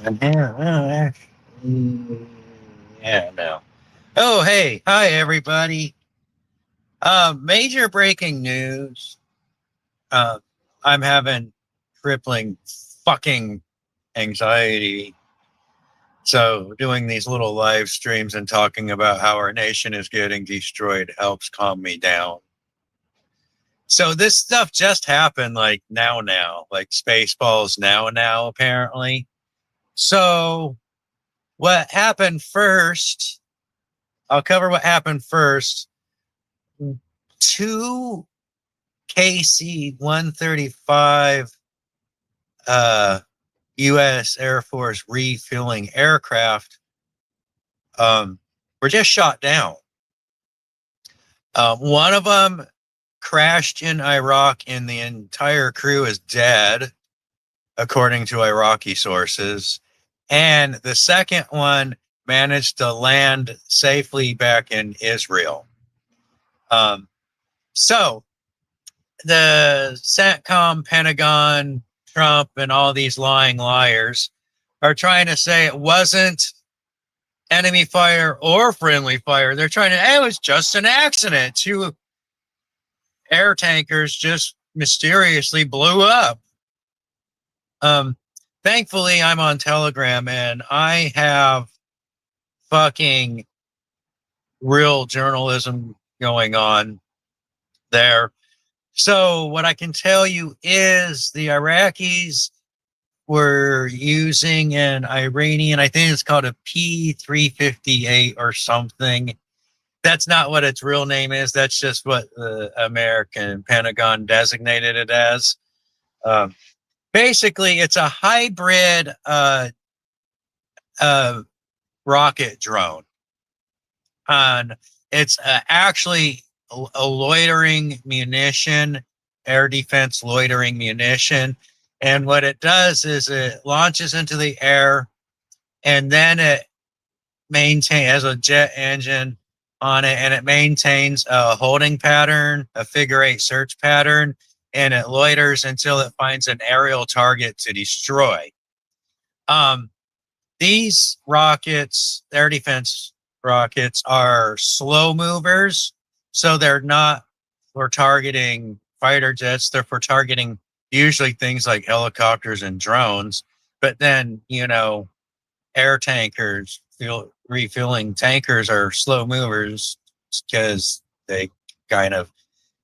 Yeah, no. Oh, hey, hi everybody. Major breaking news. Uh, I'm having crippling fucking anxiety. So doing these little live streams and talking about how our nation is getting destroyed helps calm me down. So this stuff just happened like now, like Spaceballs now, apparently. So what happened first? I'll cover what happened first. Two KC 135 U.S. Air Force refueling aircraft were just shot down. One of them crashed in Iraq, and the entire crew is dead, according to Iraqi sources. And the second one managed to land safely back in Israel. So the SATCOM, Pentagon, Trump, and all these lying liars are trying to say it wasn't enemy fire or friendly fire. They're trying to, it was just an accident. Two air tankers just mysteriously blew up. Thankfully, I'm on Telegram and I have fucking real journalism going on there. So what I can tell you is the Iraqis were using an Iranian, I think it's called a P-358 or something. That's not what its real name is. That's just what the American Pentagon designated it as. Basically, it's a hybrid rocket drone. And it's actually a loitering munition, air defense loitering munition. And what it does is it launches into the air and then it has a jet engine on it, and it maintains a holding pattern, a figure-8 search pattern, and it loiters until it finds an aerial target to destroy. These rockets, air defense rockets, are slow movers, so they're not for targeting fighter jets. They're for targeting usually things like helicopters and drones. But then, air tankers, refueling tankers are slow movers because they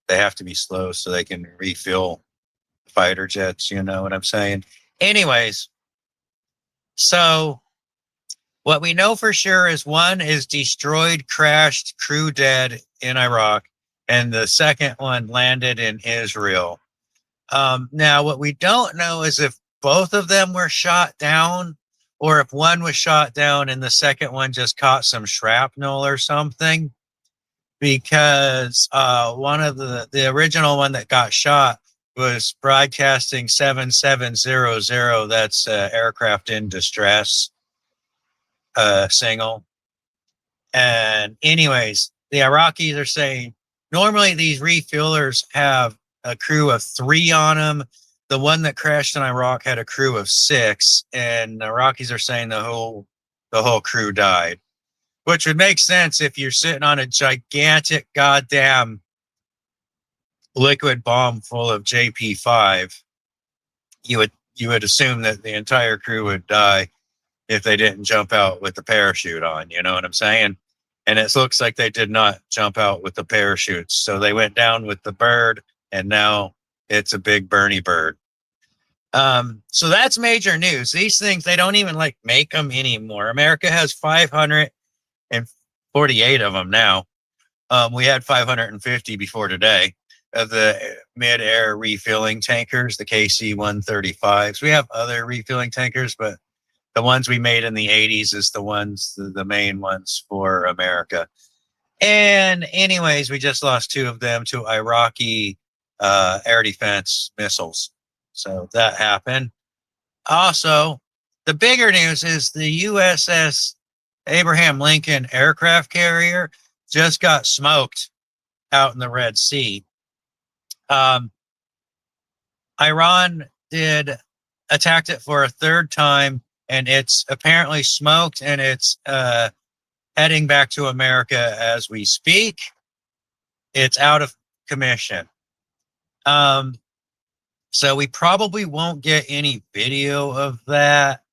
have to be slow so they can refuel fighter jets. You know what I'm saying? Anyways, so what we know for sure is one is destroyed, crashed, crew dead in Iraq, and the second one landed in Israel. Now, what we don't know is if both of them were shot down or if one was shot down and the second one just caught some shrapnel or something, because one of the original one that got shot was broadcasting 7700. That's aircraft in distress signal. And anyways, the Iraqis are saying normally these refuelers have a crew of 3 on them. The one that crashed in Iraq had a crew of 6, and the Iraqis are saying the whole crew died, which would make sense if you're sitting on a gigantic goddamn liquid bomb full of JP5. You would assume that the entire crew would die if they didn't jump out with the parachute on. You know what I'm saying? And it looks like they did not jump out with the parachutes. So they went down with the bird, and now it's a big Bernie bird. So that's major news. These things, they don't even make them anymore. America has 548 of them now. We had 550 before today of the mid-air refueling tankers, the KC 135s. We have other refueling tankers, but the ones we made in the 80s is the main ones for America. And anyways, we just lost 2 of them to Iraqi air defense missiles. So that happened. Also, the bigger news is the USS Abraham Lincoln aircraft carrier just got smoked out in the Red Sea. Iran attacked it for a 3rd time and it's apparently smoked, and it's heading back to America as we speak. It's out of commission. So we probably won't get any video of that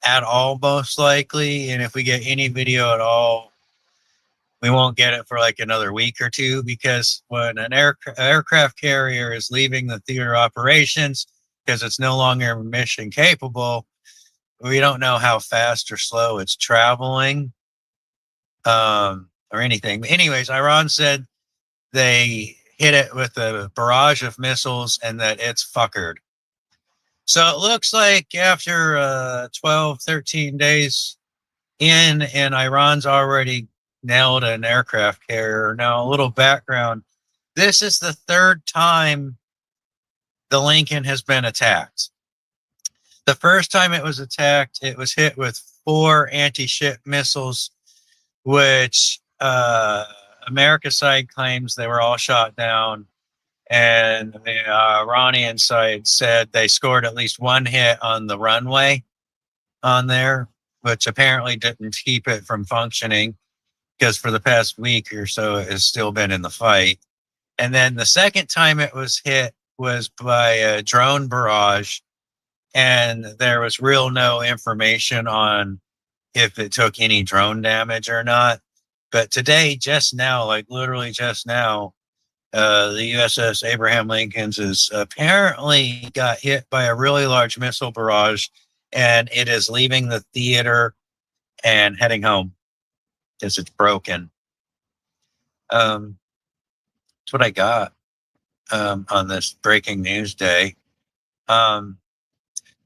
at all, most likely. And if we get any video at all, we won't get it for like another week or two, because when an aircraft carrier is leaving the theater operations because it's no longer mission capable, we don't know how fast or slow it's traveling, or anything. But anyways, Iran said they hit it with a barrage of missiles and that it's fuckered. So it looks like after 12, 13 days in, and Iran's already nailed an aircraft carrier. Now, a little background. This is the third time the Lincoln has been attacked. The first time it was attacked, it was hit with 4 anti-ship missiles, which America side claims they were all shot down. And the Iranian side said they scored at least 1 hit on the runway on there, which apparently didn't keep it from functioning, because for the past week or so, it has still been in the fight. And then the second time it was hit was by a drone barrage, and there was no information on if it took any drone damage or not. But today, just now, like literally just now, the USS Abraham Lincoln's is apparently got hit by a really large missile barrage, and it is leaving the theater and heading home because it's broken. That's what I got on this breaking news day.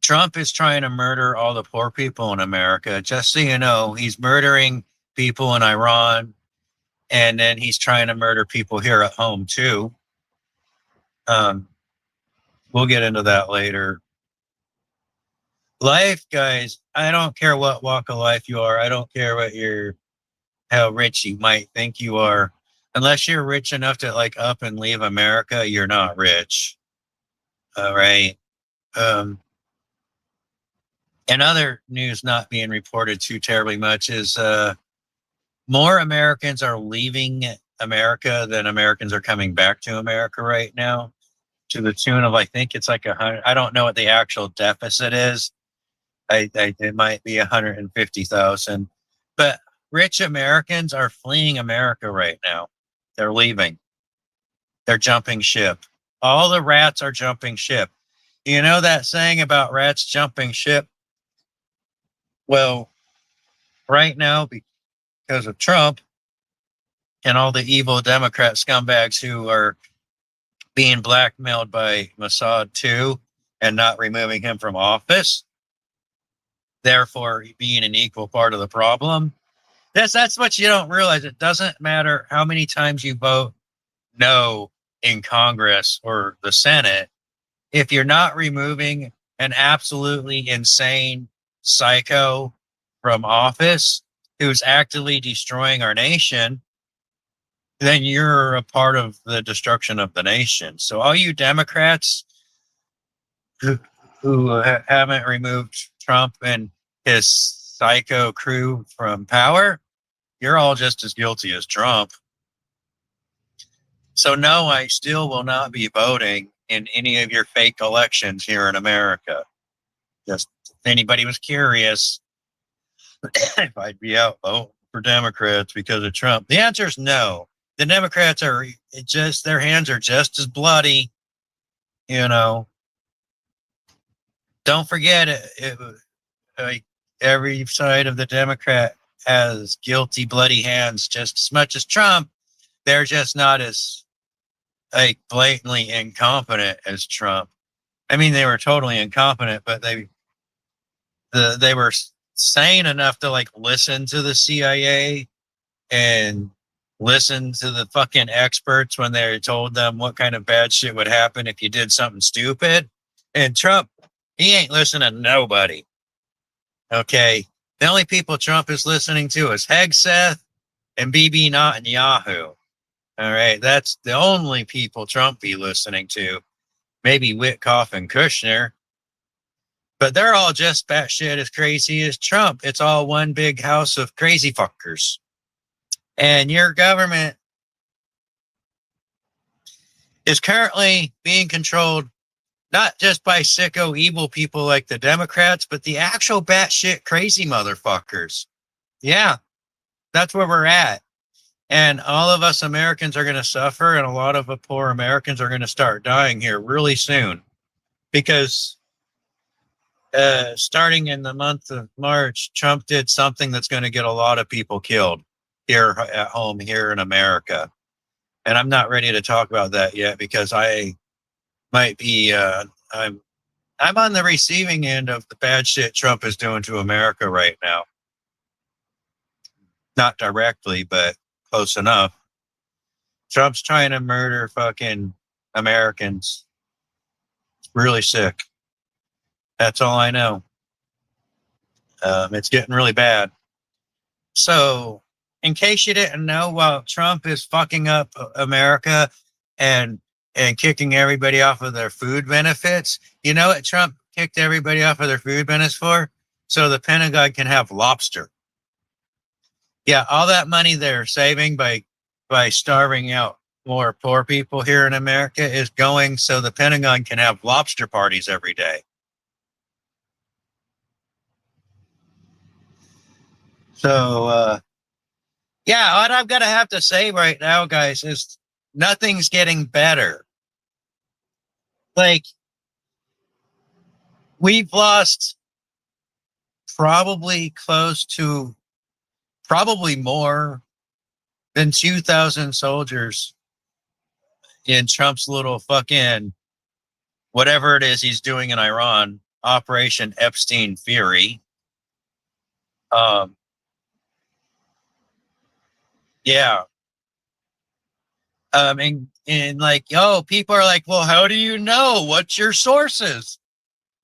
Trump is trying to murder all the poor people in America. Just so you know, he's murdering people in Iran, and then he's trying to murder people here at home too. We'll get into that later. Life, guys, I don't care what walk of life you are. I don't care how rich you might think you are. Unless you're rich enough to like up and leave America, you're not rich. All right. And other news not being reported too terribly much is more Americans are leaving America than Americans are coming back to America right now, to the tune of, I think it's like 100. I don't know what the actual deficit is. It might be 150,000, but rich Americans are fleeing America right now. They're leaving. They're jumping ship. All the rats are jumping ship. You know that saying about rats jumping ship? Well, right now, because of Trump and all the evil Democrat scumbags who are being blackmailed by Mossad too, and not removing him from office, therefore being an equal part of the problem. That's what you don't realize. It doesn't matter how many times you vote no in Congress or the Senate. If you're not removing an absolutely insane psycho from office who's actively destroying our nation, then you're a part of the destruction of the nation. So all you Democrats who haven't removed Trump and his psycho crew from power, you're all just as guilty as Trump. So no, I still will not be voting in any of your fake elections here in America. Just if anybody was curious if I'd be out voting for Democrats because of Trump, the answer is no. The Democrats are just, their hands are just as bloody, you know. Don't forget it, every side of the Democrat has guilty, bloody hands just as much as Trump. They're just not as like blatantly incompetent as Trump. I mean, they were totally incompetent, but they were sane enough to like listen to the CIA and listen to the fucking experts when they told them what kind of bad shit would happen if you did something stupid. And Trump, he ain't listening to nobody. Okay. The only people Trump is listening to is Hegseth and Bibi Netanyahu. All right. That's the only people Trump be listening to. Maybe Witkoff and Kushner. But they're all just batshit as crazy as Trump. It's all one big house of crazy fuckers. And your government is currently being controlled not just by sicko evil people like the Democrats, but the actual batshit crazy motherfuckers. Yeah, that's where we're at. And all of us Americans are going to suffer, and a lot of the poor Americans are going to start dying here really soon. Because starting in the month of March, Trump did something that's going to get a lot of people killed here at home, here in America. And I'm not ready to talk about that yet because I might be, I'm on the receiving end of the bad shit Trump is doing to America right now. Not directly, but close enough. Trump's trying to murder fucking Americans. It's really sick. That's all I know. It's getting really bad. So, in case you didn't know, while Trump is fucking up America and kicking everybody off of their food benefits, you know what Trump kicked everybody off of their food benefits for? So the Pentagon can have lobster. Yeah, all that money they're saving by starving out more poor people here in America is going so the Pentagon can have lobster parties every day. So, yeah, what I'm going to have to say right now, guys, is nothing's getting better. Like, we've lost probably more than 2,000 soldiers in Trump's little fucking whatever it is he's doing in Iran, Operation Epstein Fury. Yeah. And like, people are like, well, how do you know? What's your sources?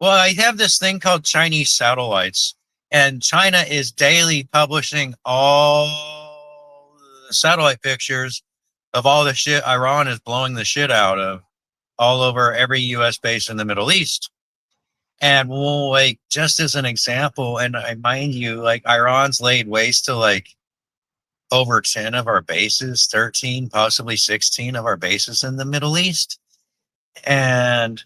Well, I have this thing called Chinese satellites, and China is daily publishing all the satellite pictures of all the shit Iran is blowing the shit out of all over every U.S. base in the Middle East. And well, like, just as an example, and I mind you, like, Iran's laid waste to like over 10 of our bases, 13, possibly 16 of our bases in the Middle East. And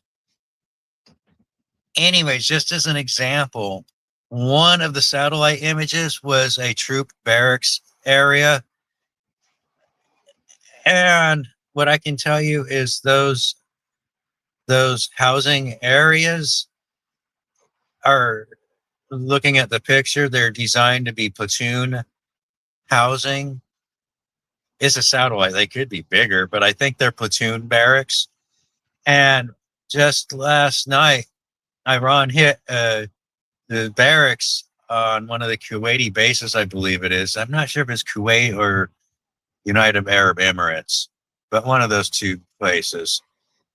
anyways, just as an example, one of the satellite images was a troop barracks area. And what I can tell you is those housing areas are, looking at the picture, they're designed to be platoon housing. It's a satellite. They could be bigger, but I think they're platoon barracks. And just last night, Iran hit the barracks on one of the Kuwaiti bases, I believe it is. I'm not sure if it's Kuwait or United Arab Emirates, but one of those two places.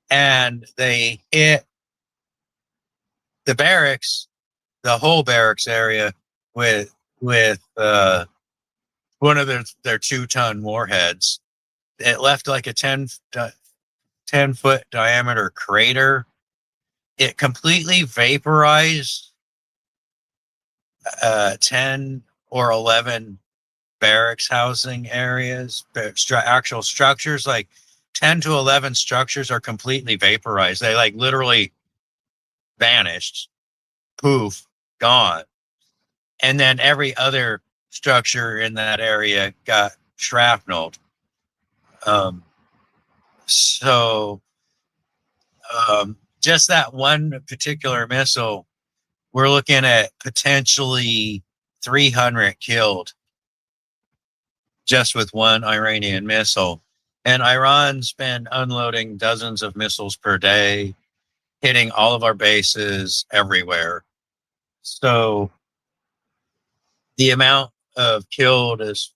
And they hit the barracks, the whole barracks area, with one of their 2-ton warheads. It left like a 10-foot diameter crater. It completely vaporized 10 or 11 barracks housing areas, actual structures. Like 10 to 11 structures are completely vaporized. They like literally vanished, poof, gone. And then every other structure in that area got shrapneled. Just that one particular missile, we're looking at potentially 300 killed just with one Iranian missile. And Iran's been unloading dozens of missiles per day, hitting all of our bases everywhere. So the amount of killed is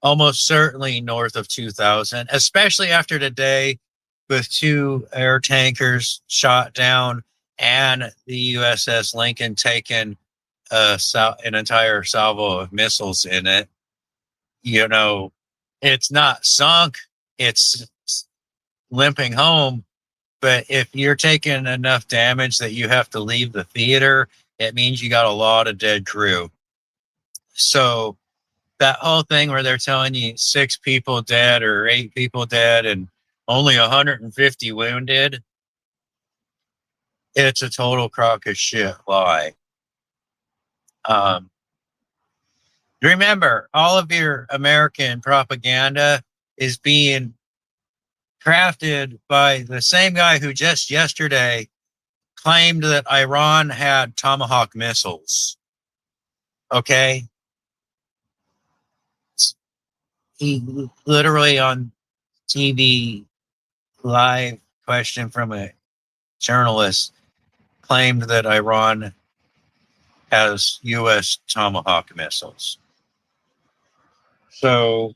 almost certainly north of 2,000, especially after today with 2 air tankers shot down and the USS Lincoln taking an entire salvo of missiles in it. You know, it's not sunk, it's limping home, But if you're taking enough damage that you have to leave the theater, it means you got a lot of dead crew. So that whole thing where they're telling you 6 people dead or 8 people dead and only 150 wounded, it's a total crock of shit lie. Remember, all of your American propaganda is being crafted by the same guy who just yesterday claimed that Iran had Tomahawk missiles. Okay? He literally on TV live question from a journalist claimed that Iran has U.S. Tomahawk missiles. So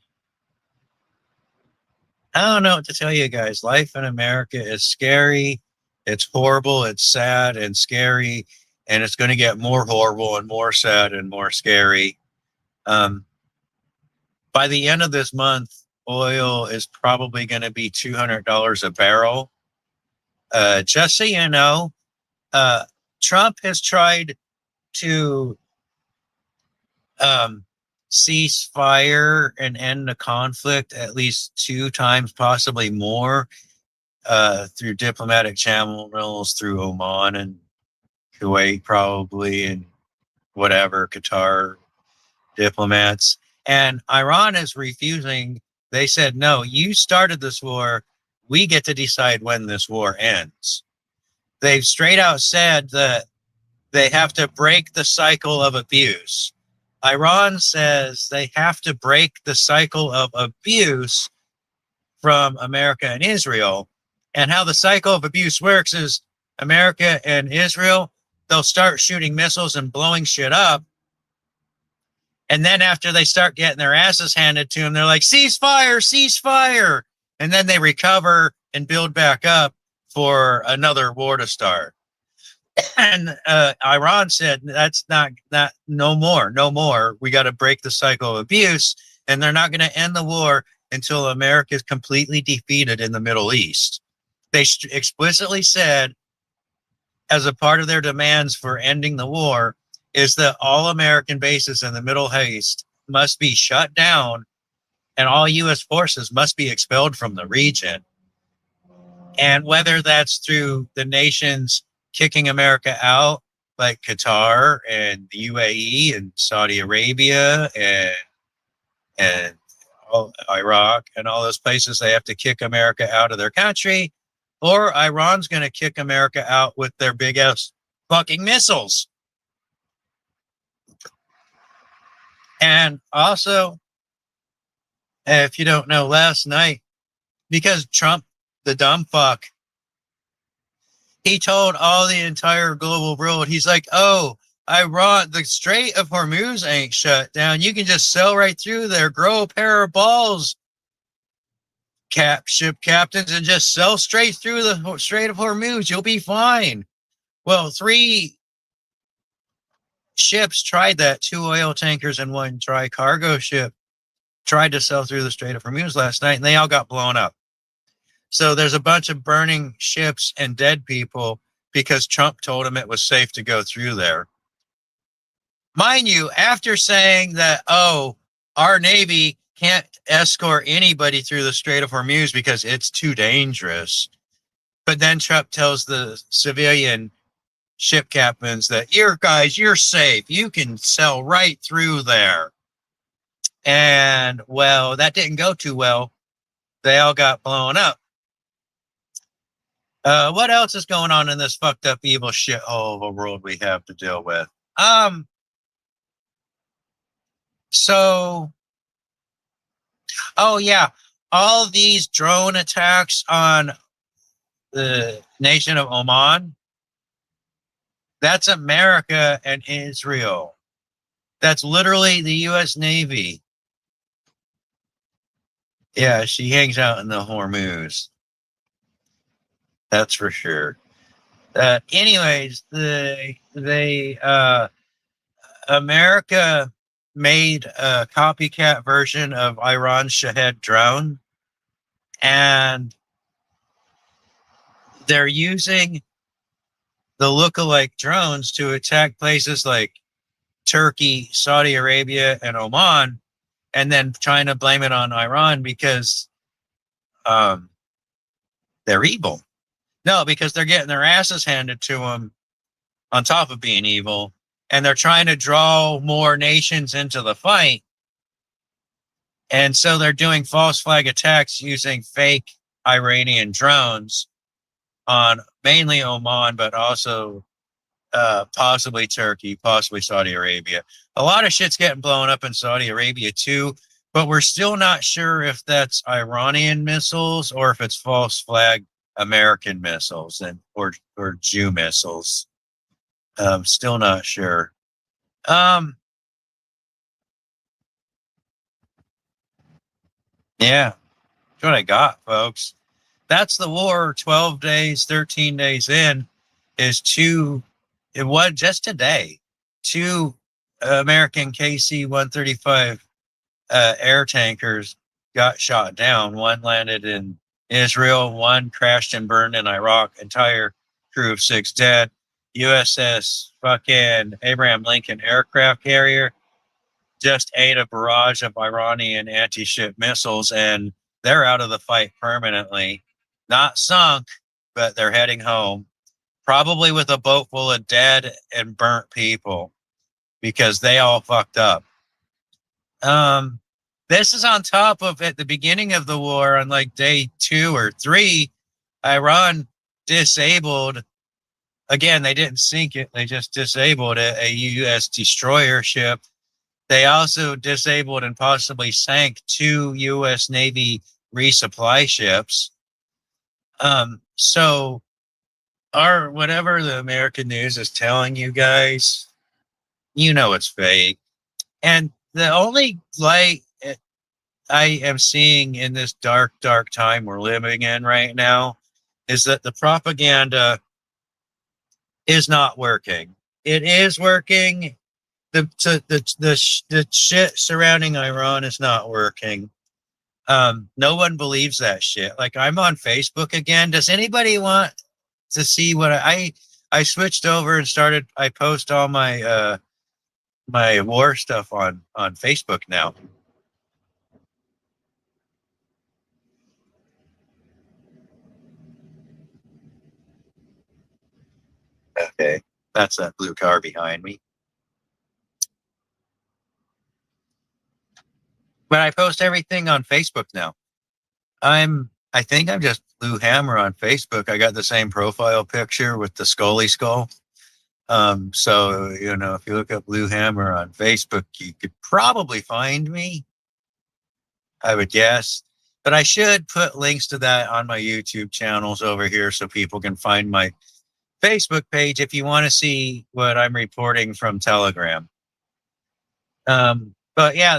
I don't know what to tell you guys. Life in America is scary. It's horrible. It's sad and scary. And it's going to get more horrible and more sad and more scary. By the end of this month, oil is probably going to be $200 a barrel. Just so you know, Trump has tried to cease fire and end the conflict at least 2 times, possibly more, through diplomatic channels, through Oman and Kuwait, probably, and whatever, Qatar diplomats. And Iran is refusing. They said, no, you started this war. We get to decide when this war ends. They've straight out said that they have to break the cycle of abuse. Iran says they have to break the cycle of abuse from America and Israel. And how the cycle of abuse works is America and Israel, they'll start shooting missiles and blowing shit up. And then after they start getting their asses handed to them, they're like, ceasefire, ceasefire. And then they recover and build back up for another war to start. And Iran said, that's not no more. We got to break the cycle of abuse. And they're not going to end the war until America is completely defeated in the Middle East. They explicitly said, as a part of their demands for ending the war, is that all American bases in the Middle East must be shut down and all U.S. forces must be expelled from the region. And whether that's through the nations kicking America out, like Qatar and the UAE and Saudi Arabia and Iraq and all those places, they have to kick America out of their country, or Iran's going to kick America out with their big ass fucking missiles. And also, if you don't know, last night, because Trump, the dumb fuck, he told all the entire global world, he's like, oh, Iran, the Strait of Hormuz ain't shut down. You can just sail right through there, grow a pair of balls, ship captains, and just sail straight through the Strait of Hormuz. You'll be fine. Well, 3 ships tried that, 2 oil tankers and 1 dry cargo ship tried to sail through the Strait of Hormuz last night, and they all got blown up. So there's a bunch of burning ships and dead people because Trump told them it was safe to go through there. Mind you, after saying that, oh, our Navy can't escort anybody through the Strait of Hormuz because it's too dangerous. But then Trump tells the civilian ship captains that, you're safe. You can sail right through there. And, well, that didn't go too well. They all got blown up. What else is going on in this fucked up, evil shithole of a world we have to deal with? So, oh yeah, all these drone attacks on the nation of Oman, that's America and Israel. That's literally the U.S. Navy. Yeah, she hangs out in the Hormuz. That's for sure. Anyways, America made a copycat version of Iran's Shahed drone, and they're using the lookalike drones to attack places like Turkey, Saudi Arabia, and Oman, and then trying to blame it on Iran because um, they're evil. No, because they're getting their asses handed to them on top of being evil, and they're trying to draw more nations into the fight. And so they're doing false flag attacks using fake Iranian drones on mainly Oman, but also possibly Turkey, possibly Saudi Arabia. A lot of shit's getting blown up in Saudi Arabia too, but we're still not sure if that's Iranian missiles or if it's false flag American missiles and or Jew missiles. Still not sure. Yeah, that's what I got, folks. That's the war. 12 days, 13 days in is two. It was just today. Two American KC 135 air tankers got shot down. One landed in Israel. One crashed and burned in Iraq. Entire crew of 6 dead. USS fucking Abraham Lincoln aircraft carrier just ate a barrage of Iranian anti-ship missiles, and they're out of the fight permanently. Not sunk, but they're heading home, probably with a boat full of dead and burnt people because they all fucked up. This is on top of at the beginning of the war, on like day 2 or 3, Iran disabled. Again, they didn't sink it; they just disabled it, a U.S. destroyer ship. They also disabled and possibly sank 2 U.S. Navy resupply ships. So our whatever the American news is telling you guys, you know it's fake. And the only light I am seeing in this dark, dark time we're living in right now is that the propaganda is not working. It is working. The shit surrounding Iran is not working. No one believes that shit. Like, I'm on Facebook again. Does anybody want to see what I switched over and started? I post all my my war stuff on Facebook now. Okay, that's that blue car behind me. But I post everything on Facebook now. I think I'm just Blue Hammer on Facebook. I got the same profile picture with the Scully skull. So, you know, if you look up Blue Hammer on Facebook, you could probably find me, I would guess. But I should put links to that on my YouTube channels over here so people can find my Facebook page if you want to see what I'm reporting from Telegram. But yeah,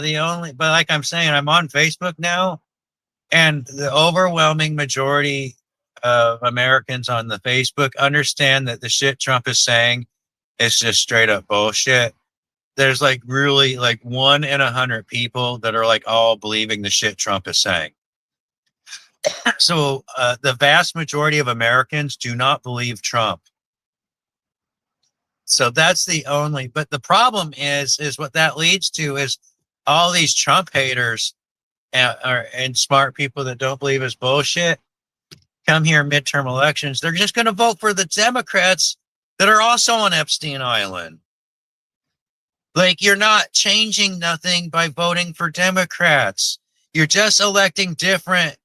but like I'm saying, I'm on Facebook now, and the overwhelming majority of Americans on the Facebook understand that the shit Trump is saying is just straight up bullshit. There's like really like 1 in 100 people that are like all believing the shit Trump is saying. So the vast majority of Americans do not believe Trump. So that's the only, but the problem is what that leads to is all these Trump haters and smart people that don't believe his bullshit come here midterm elections. They're just going to vote for the Democrats that are also on Epstein Island. Like, you're not changing nothing by voting for Democrats. You're just electing different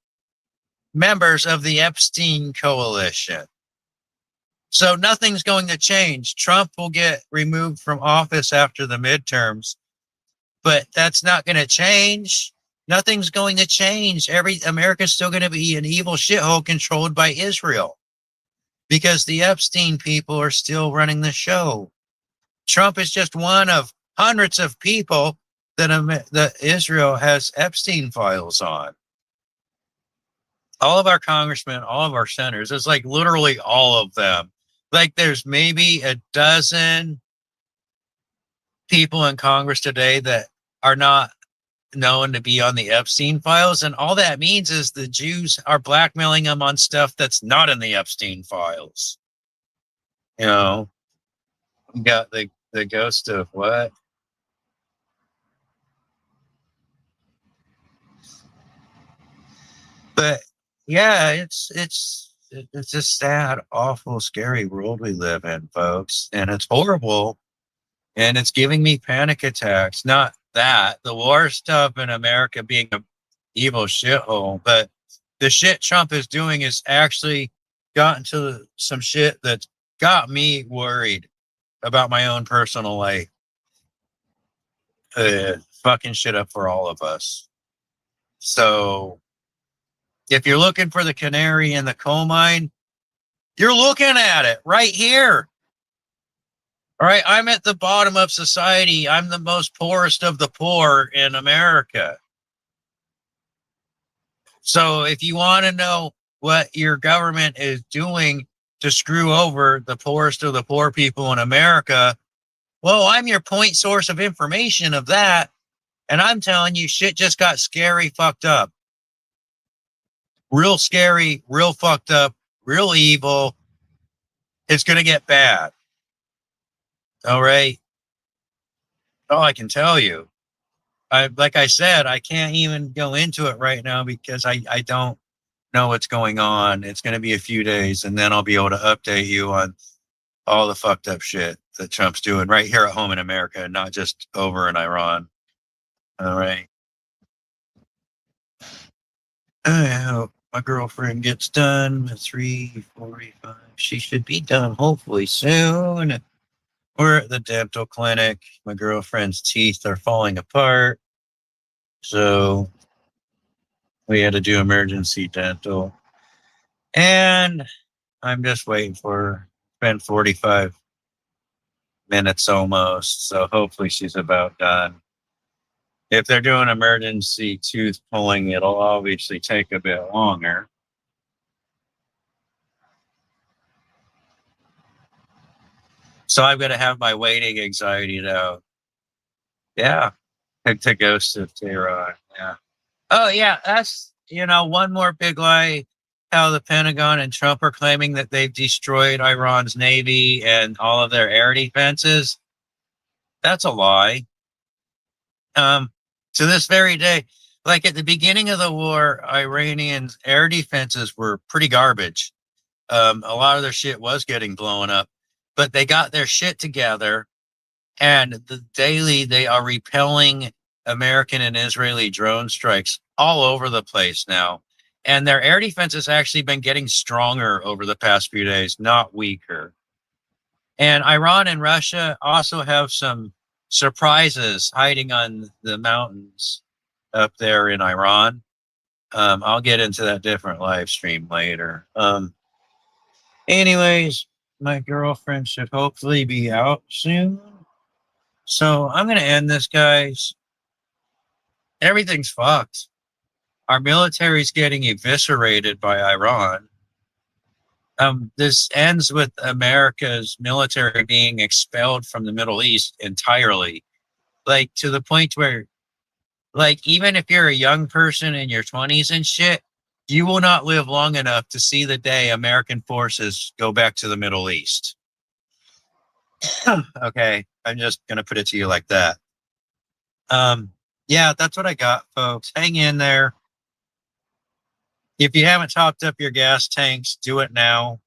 members of the Epstein coalition. So nothing's going to change. Trump will get removed from office after the midterms, but that's not going to change. Nothing's going to change. America's still going to be an evil shithole controlled by Israel because the Epstein people are still running the show. Trump is just one of hundreds of people that Israel has Epstein files on. All of our congressmen, all of our senators, it's like literally all of them. Like, there's maybe a dozen people in Congress today that are not known to be on the Epstein files, and all that means is the Jews are blackmailing them on stuff that's not in the Epstein files. You know, you got the ghost of what? But yeah, it's a sad, awful, scary world we live in, folks, and it's horrible, and it's giving me panic attacks. Not that the war stuff in America being a evil shithole, but the shit Trump is doing is actually gotten to some shit that got me worried about my own personal life. Fucking shit up for all of us. So if you're looking for the canary in the coal mine, you're looking at it right here. All right, I'm at the bottom of society. I'm the most poorest of the poor in America. So if you want to know what your government is doing to screw over the poorest of the poor people in America, well, I'm your point source of information of that. And I'm telling you, shit just got scary, fucked up. Real scary, real fucked up, real evil. It's going to get bad. All right. All I can tell you. Like I said, I can't even go into it right now because I don't know what's going on. It's going to be a few days, and then I'll be able to update you on all the fucked up shit that Trump's doing right here at home in America, not just over in Iran. All right. I hope my girlfriend gets done at 3:45. She should be done hopefully soon. We're at the dental clinic. My girlfriend's teeth are falling apart. So we had to do emergency dental. And I'm just waiting for her. It's been 45 minutes almost. So hopefully she's about done. If they're doing emergency tooth pulling, it'll obviously take a bit longer. So I've got to have my waiting anxiety out. Yeah. To Ghost of Tehran. Yeah. Oh, yeah. That's, one more big lie. How the Pentagon and Trump are claiming that they've destroyed Iran's navy and all of their air defenses. That's a lie. To this very day, like at the beginning of the war, Iranians' air defenses were pretty garbage. A lot of their shit was getting blown up, but they got their shit together, and daily they are repelling American and Israeli drone strikes all over the place now. And their air defense has actually been getting stronger over the past few days, not weaker. And Iran and Russia also have some surprises hiding on the mountains up there in Iran. I'll get into that different live stream later. Anyways, my girlfriend should hopefully be out soon. So I'm going to end this, guys. Everything's fucked. Our military's getting eviscerated by Iran. This ends with America's military being expelled from the Middle East entirely. Like to the point where, like, even if you're a young person in your 20s and shit, you will not live long enough to see the day American forces go back to the Middle East. Okay, I'm just gonna put it to you like that. Yeah, that's what I got, folks. Hang in there. If you haven't topped up your gas tanks, do it now.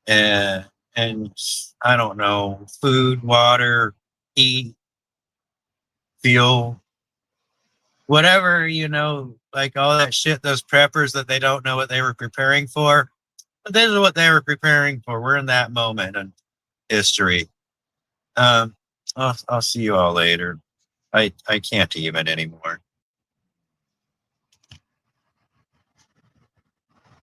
And I don't know, food, water, heat, fuel, whatever, like all that shit, those preppers that they don't know what they were preparing for. But this is what they were preparing for. We're in that moment in history. I'll see you all later. I can't even anymore.